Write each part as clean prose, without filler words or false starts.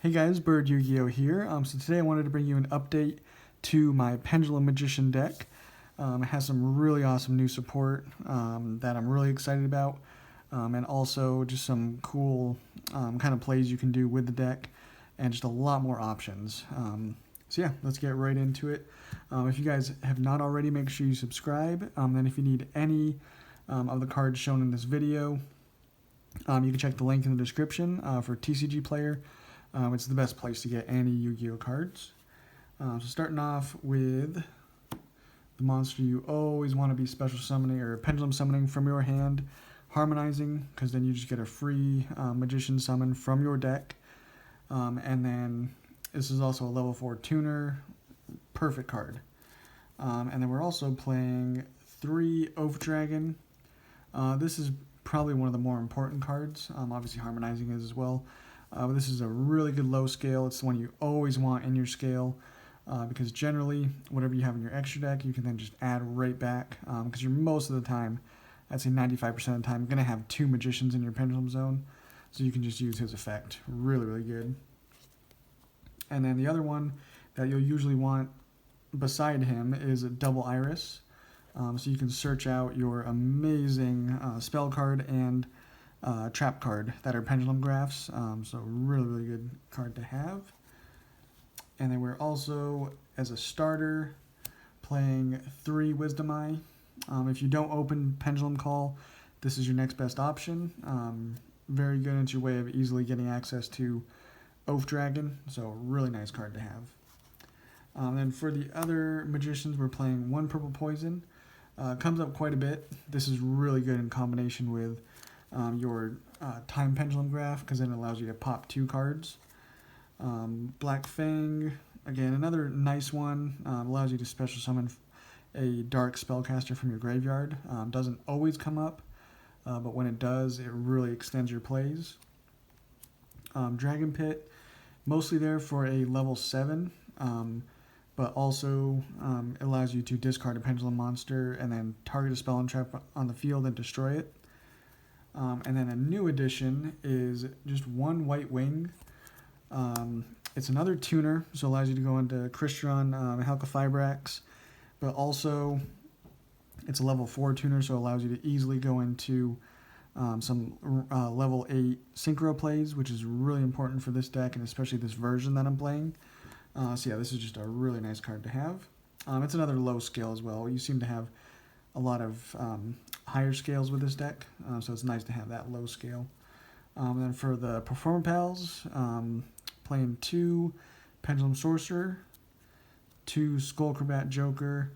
Hey guys, Bird Yu-Gi-Oh here. So today I wanted to bring you an update to my Pendulum Magician deck. It has some really awesome new support that I'm really excited about, and also just some cool kind of plays you can do with the deck, and just a lot more options. So yeah, let's get right into it. If you guys have not already, make sure you subscribe. Then if you need any of the cards shown in this video, you can check the link in the description for TCG Player. It's the best place to get any Yu-Gi-Oh cards. So starting off with the monster you always want to be special summoning or pendulum summoning from your hand, Harmonizing, because then you just get a free magician summon from your deck. And then this is also a level 4 tuner, perfect card. And then we're also playing 3 Oafdragon. This is probably one of the more important cards. Obviously Harmonizing is as well. But this is a really good low scale. It's the one you always want in your scale because generally whatever you have in your extra deck you can then just add right back because you're most of the time, I'd say 95% of the time, going to have 2 magicians in your pendulum zone, so you can just use his effect. Really good. And then the other one that you'll usually want beside him is a double iris, so you can search out your amazing spell card and trap card that are pendulum graphs, so really good card to have. And then we're also, as a starter, playing 3 Wisdom Eye. If you don't open Pendulum Call, this is your next best option. Very good. It's your way of easily getting access to Oafdragon, so really nice card to have. Then for the other magicians, we're playing 1 Purple Poison. Comes up quite a bit. This is really good in combination with your Time Pendulumgraph, because then it allows you to pop 2 cards. Black Fang, again, another nice one. Allows you to special summon a dark spellcaster from your graveyard. Doesn't always come up, but when it does, it really extends your plays. Dragonpit, mostly there for a level 7, but also allows you to discard a pendulum monster and then target a spell and trap on the field and destroy it. And then a new addition is just 1 White Wing. It's another tuner, so it allows you to go into Crystron Halqifibrax, but also it's a level 4 tuner, so it allows you to easily go into some level 8 synchro plays, which is really important for this deck, and especially this version that I'm playing. So yeah, this is just a really nice card to have. It's another low scale as well. You seem to have a lot of higher scales with this deck, so it's nice to have that low scale. Then for the Performapals, playing 2 Pendulum Sorcerer, 2 Skullcrobat Joker,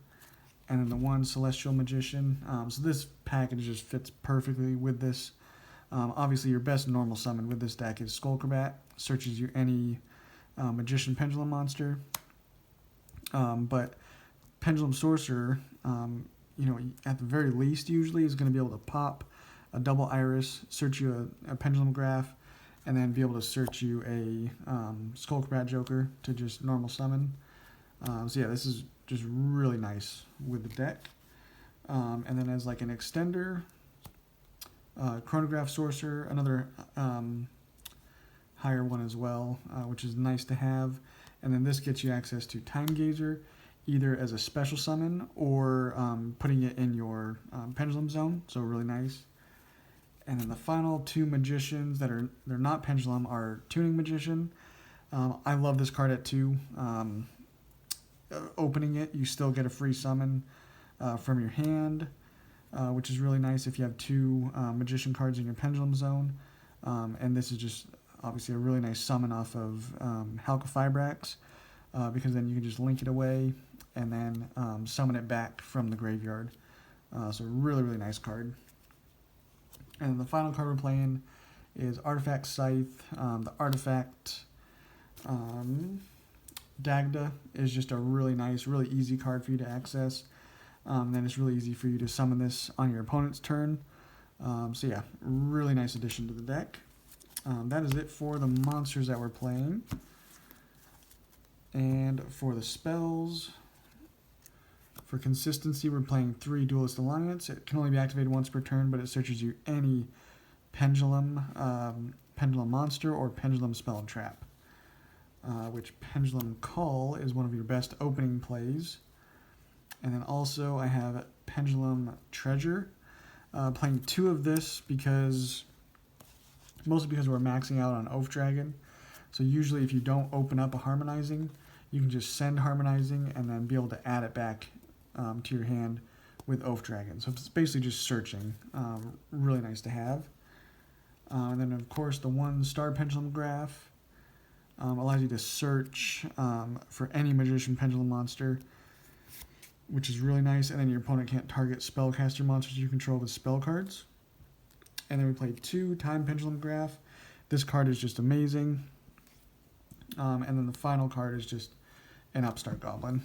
and then the 1 Celestial Magician. So this package just fits perfectly with this. Obviously your best normal summon with this deck is Skullcrobat, searches you any Magician Pendulum monster. But Pendulum Sorcerer, at the very least usually is going to be able to pop a double iris, search you a pendulum graph, and then be able to search you a Skullcrobat Joker to just normal summon. So yeah, this is just really nice with the deck. And then as like an extender, Chronograph Sorcerer, another higher one as well, which is nice to have. And then this gets you access to Timegazer, either as a special summon or putting it in your pendulum zone, so really nice. And then the final 2 magicians they're not pendulum are Tuning Magician. I love this card at 2. Opening it, you still get a free summon from your hand, which is really nice if you have 2 magician cards in your pendulum zone. And this is just obviously a really nice summon off of Halqifibrax, because then you can just link it away and then summon it back from the graveyard. So really nice card. And the final card we're playing is Artifact Scythe. The Artifact Dagda is just a really nice, really easy card for you to access. Then it's really easy for you to summon this on your opponent's turn. So yeah, really nice addition to the deck. That is it for the monsters that we're playing. And for the spells, for consistency, we're playing 3 Duelist Alliance. It can only be activated once per turn, but it searches you any pendulum monster or pendulum spell and trap. which Pendulum Call is one of your best opening plays. And then also I have Pendulum Treasure. Playing 2 of this mostly because we're maxing out on Oafdragon. So usually if you don't open up a Harmonizing, you can just send Harmonizing and then be able to add it back to your hand with Oafdragon. So it's basically just searching. Really nice to have. And then of course the one Star Pendulumgraph allows you to search for any Magician Pendulum monster, which is really nice. And then your opponent can't target spellcaster monsters you control with spell cards. And then we played 2 Time Pendulumgraph. This card is just amazing. And then the final card is just an Upstart Goblin.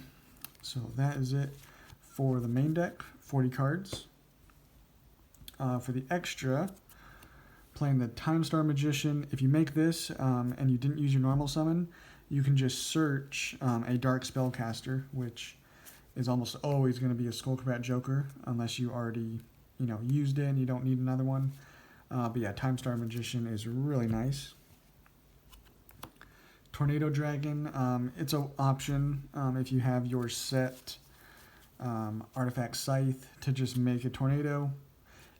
So that is it for the main deck, 40 cards. For the extra, playing the Timestar Magician. If you make this and you didn't use your normal summon, you can just search a Dark Spellcaster, which is almost always going to be a Skullcrobat Joker, unless you already used it and you don't need another one. But yeah, Timestar Magician is really nice. Tornado Dragon, it's an option if you have your set Artifact Scythe to just make a tornado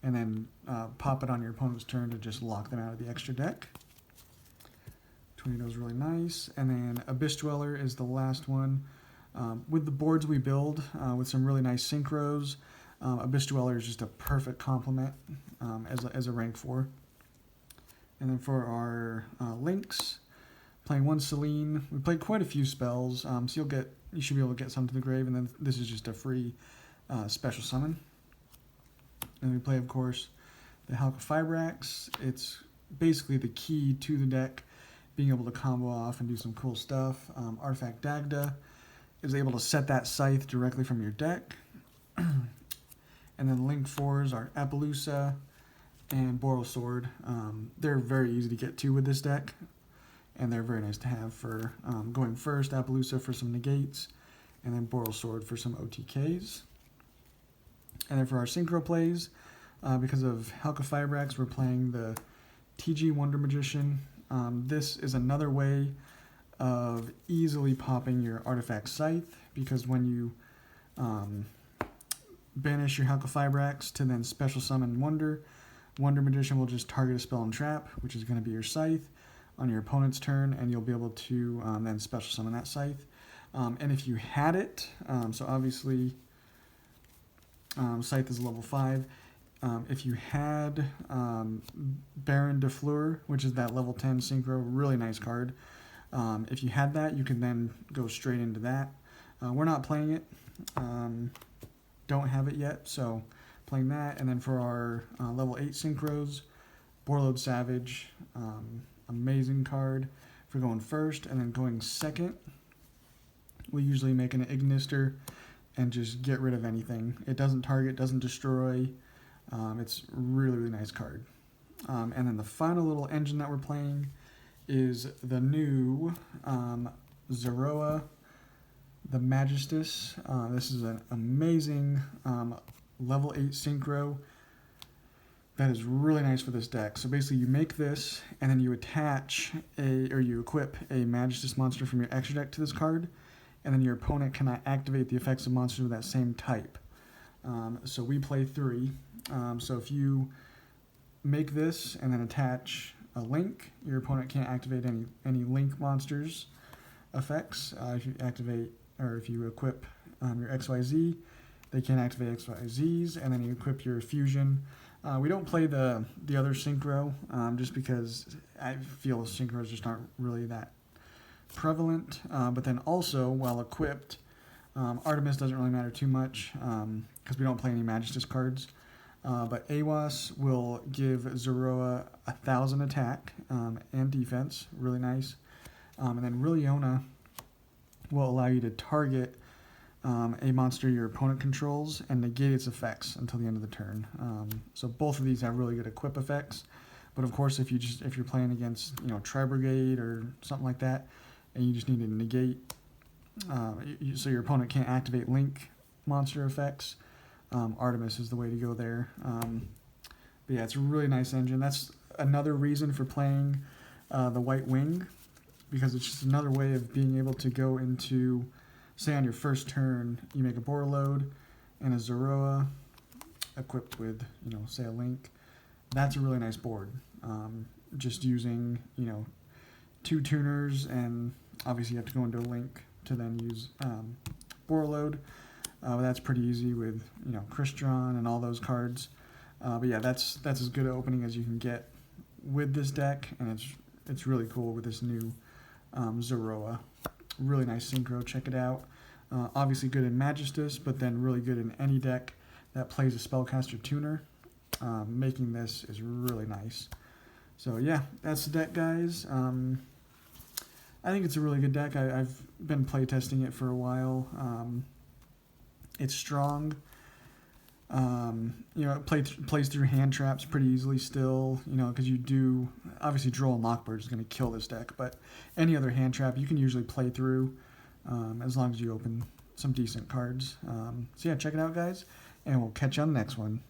and then pop it on your opponent's turn to just lock them out of the extra deck. Tornado is really nice. And then Abyss Dweller is the last one. With the boards we build, with some really nice synchros, Abyss Dweller is just a perfect complement as a rank 4. And then for our links, playing 1 Selene. We played quite a few spells, so you should be able to get some to the grave, and then this is just a free special summon. And we play, of course, the Halqifibrax. It's basically the key to the deck, being able to combo off and do some cool stuff. Artifact Dagda is able to set that scythe directly from your deck. And then link 4s are Apollousa and Borrelsword. They're very easy to get to with this deck, and they're very nice to have for going first. Apollousa for some negates, and then Borrelsword for some OTKs. And then for our synchro plays, because of Halqifibrax, we're playing the TG Wonder Magician. This is another way of easily popping your Artifact Scythe, because when you banish your Halqifibrax to then special summon Wonder Magician will just target a spell and trap, which is going to be your Scythe, on your opponent's turn, and you'll be able to then special summon that Scythe. And if you had it, so obviously Scythe is level 5. If you had Baron de Fleur, which is that level 10 synchro, really nice card. If you had that, you can then go straight into that. We're not playing it. Don't have it yet, so playing that. And then for our level 8 synchros, Borrelsword Savage, amazing card for going first. And then going second, we usually make an Ignister and just get rid of anything. It doesn't target, doesn't destroy. It's really, really nice card. And then the final little engine that we're playing is the new Zeroa, the Magistus. This is an amazing level 8 synchro that is really nice for this deck. So basically you make this, and then you attach you equip a Magistus monster from your extra deck to this card, and then your opponent cannot activate the effects of monsters with that same type. So we play 3. So if you make this and then attach a link, your opponent can't activate any link monsters effects. If you activate, or if you equip your XYZ, they can't activate XYZs, and then you equip your fusion. We don't play the other synchro just because I feel synchros just aren't really that prevalent. But then also, while equipped, Artemis doesn't really matter too much because we don't play any Magistus cards. But Awas will give Zeroa 1,000 attack and defense, really nice. And then Riliona will allow you to target a monster your opponent controls and negate its effects until the end of the turn. So both of these have really good equip effects. But of course, if you're playing against Tri-Brigade or something like that, and you just need to negate, so your opponent can't activate link monster effects, Artemis is the way to go there. But yeah, it's a really nice engine. That's another reason for playing the White Wing, because it's just another way of being able to go into, say on your first turn, you make a Borrelsword and a Zoroa equipped with, say a Link. That's a really nice board. Just using, 2 tuners, and obviously you have to go into a Link to then use Borrelsword. That's pretty easy with, Crystron and all those cards. But yeah, that's as good an opening as you can get with this deck, and it's really cool with this new Zoroa. Really nice synchro, check it out. Obviously good in Magistus, but then really good in any deck that plays a Spellcaster Tuner. Making this is really nice. So yeah, that's the deck, guys. I think it's a really good deck. I've been playtesting it for a while. It's strong. It plays through hand traps pretty easily still, because you do, obviously Droll and Lockbird is going to kill this deck, but any other hand trap you can usually play through as long as you open some decent cards. So yeah, check it out, guys, and we'll catch you on the next one.